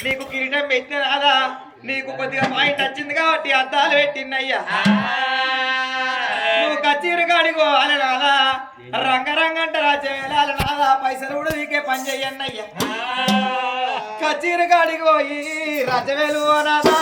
నీకు కిరీటం పెట్టిన రాదా నీకు కొద్దిగా పాయింట్ వచ్చింది కాబట్టి అద్దాలు పెట్టిందయ్యా నువ్వు కచ్చీరు కాడిగో అని నాదా రంగరంగంట రాజేలాల నాదా పైసలు కూడా నీకే పని చెయ్యన్నయ్యా కచ్చీరు కాడికి పోయి రజవేలు నాదా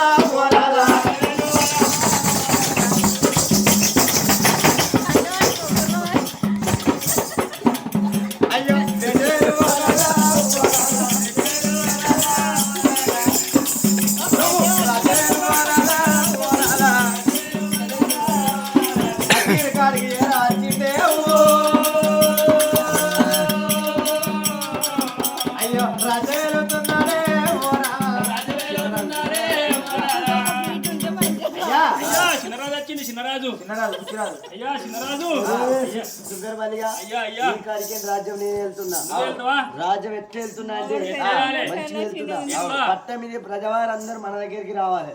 రాజ్యం నేను వెళ్తున్నా రాజ్యం ఎట్లా వెళ్తున్నా అంటే మంచిగా వెళ్తున్నా పట్ట మీద ప్రజవారందరూ మన దగ్గరికి రావాలి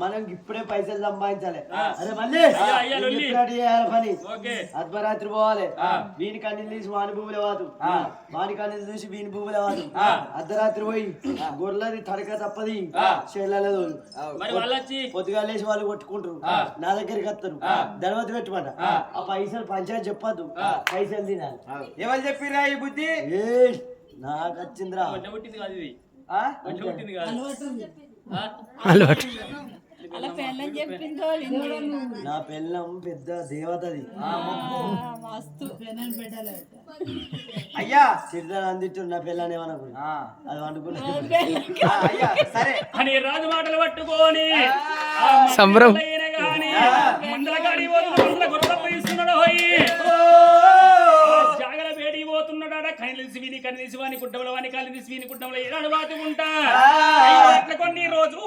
మనం ఇప్పుడే పైసలు సంపాదించాలి అరే మళ్ళీ పని అర్ధరాత్రి పోవాలి వీని కన్నీళ్ళు తీసి వాని భూములే వాదు వాని కన్నీళ్ళు చూసి వీని భూములే వాదు అర్ధరాత్రి పోయి గొర్రెలది తడక తప్పది చెల్లెలదు పొద్దుగా లేచి వాళ్ళు కొట్టుకుంటారు నా దగ్గరికి వస్తారు ధనవతి పెట్టమాట ఆ పైసలు పంచాయతీ చెప్పద్దు పైసలు తినాలి ఎవరు చెప్పిరా ఈ బుద్ధి నాకు వచ్చిందిరా నా పెళ్ళం పెద్ద దేవతది అయ్యా చిరుదలు అందిట్టు నా పెళ్ళని ఏమనుకు అది వండుకున్నా సరే అని రాజు మాటలు పట్టుకొని సంబరం జాగల వేడి పోతున్నాడా కనిలిసి విని కనిలిసి వాని కుట్టంలో వాని కలిసి విని కుట్టంలో ఏనాడు బాతుకుంటా కొన్ని రోజులు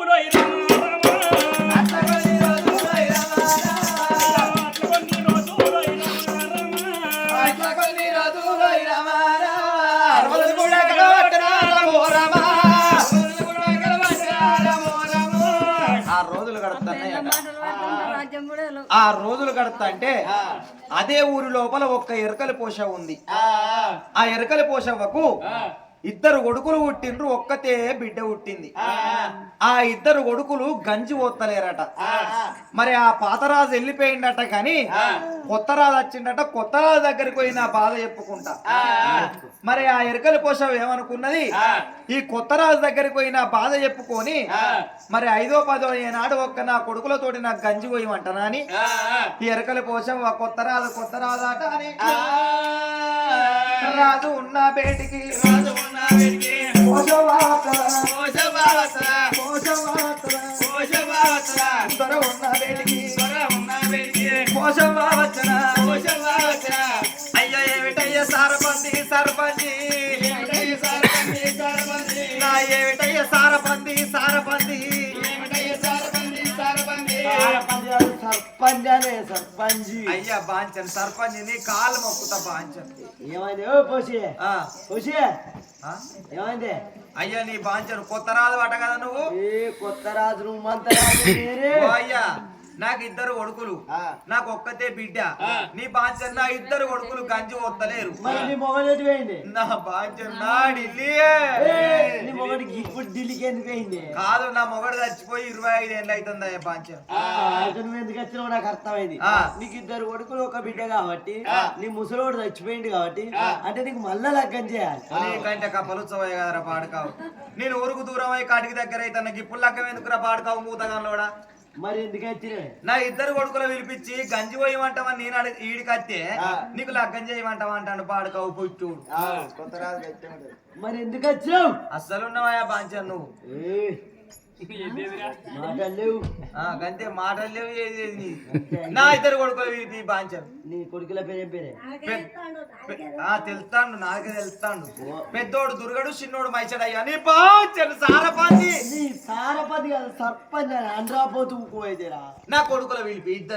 ఆ రోజులు గడుపుతా అంటే అదే ఊరి లోపల ఒక్క ఎరకల పోష ఉంది ఆ ఎరకల పోషవ్వకు ఇద్దరు కొడుకులు పుట్టిండ్రు ఒక్కతే బిడ్డ పుట్టింది ఆ ఇద్దరు కొడుకులు గంజి ఓత్తలేరట మరి ఆ పాతరాజు వెళ్ళిపోయిందట కానీ కొత్త రాజు వచ్చిండట కొత్త రాజు దగ్గరికి పోయి నా బాధ చెప్పుకుంటా మరి ఆ ఎరకల పోషవ ఏమనుకున్నది ఈ కొత్త రాజు దగ్గరికి పోయి నా బాధ చెప్పుకొని మరి 5వ 10వ ఏనాడు ఒక్క నా కొడుకులతోటి నాకు గంజి పోయమంటనా అని ఈ ఎరకల పోషవ కొత్త రాజు అట అని రాజు ఉన్న బేటికి అయ్యో ఏమిటయ్య సారపంది సర్పంచి నా ఏమిటయ్య సారపంది సర్పంచి అయ్యా బాంచన్ సర్పంచ్ కాలు మొక్కుతా బాంచన్ ఏమైంది ఏమైంది అయ్యా నీ బాంచన్ కొత్త రాజు అట కదా నువ్వు కొత్త రాజు నువ్వు మంత అయ్యా నాకు ఇద్దరు కొడుకులు నాకు ఒక్కతే బిడ్డ నీ బాంచన్ నా ఇద్దరు కొడుకులు గంజి వస్తలేరు నా బాంచన్ నా ఇప్పుడు ఢిల్లీకి ఎందుకు అయింది కాదు నా మొగడు చచ్చిపోయి 25 ఏళ్ళు అవుతుంది బాంచన్ నువ్వు ఎందుకు వచ్చినావు నాకు అర్థమైంది నీకు ఇద్దరు కొడుకులు ఒక బిడ్డ కాబట్టి నీ ముసలోడు చచ్చిపోయింది కాబట్టి అంటే నీకు మళ్ళా లగ్గం చేయాలి నీకంటే కపలుత్సవే కదరా పాడకావు నేను ఊరుకు దూరం అయ్యి కాటికి దగ్గర అయితే నాకు ఇప్పుడు లగ్గం ఎందుకురా పాడకావు మూతగాలోడా మరి ఎందుకు నా ఇద్దరు కొడుకులు పిలిపించి గంజి పోయమంటావని నేను ఈడికి వస్తే నీకు లగ్గం చేయమంటావా అంటాను పాడుకావు పుట్టుడు మరి ఎందుకు వచ్చినావు అస్సలున్నావా బాంచన్ నువ్వు గంతే మాటలు లేవు ఏది నా ఇద్దరు కొడుకులు పిలిపి బాంచన్ నీ కొడుకుల పేరేం పేరే తెలుస్తాడు నాకే తెలుస్తాడు పెద్దోడు దుర్గడు చిన్నోడు మైచడయ్యా నీ బాంచన్ సారపంది కాదు సర్పంచ్ అండ్రాపోతూ నా కొడుకుల పిలిపి ఇద్దరు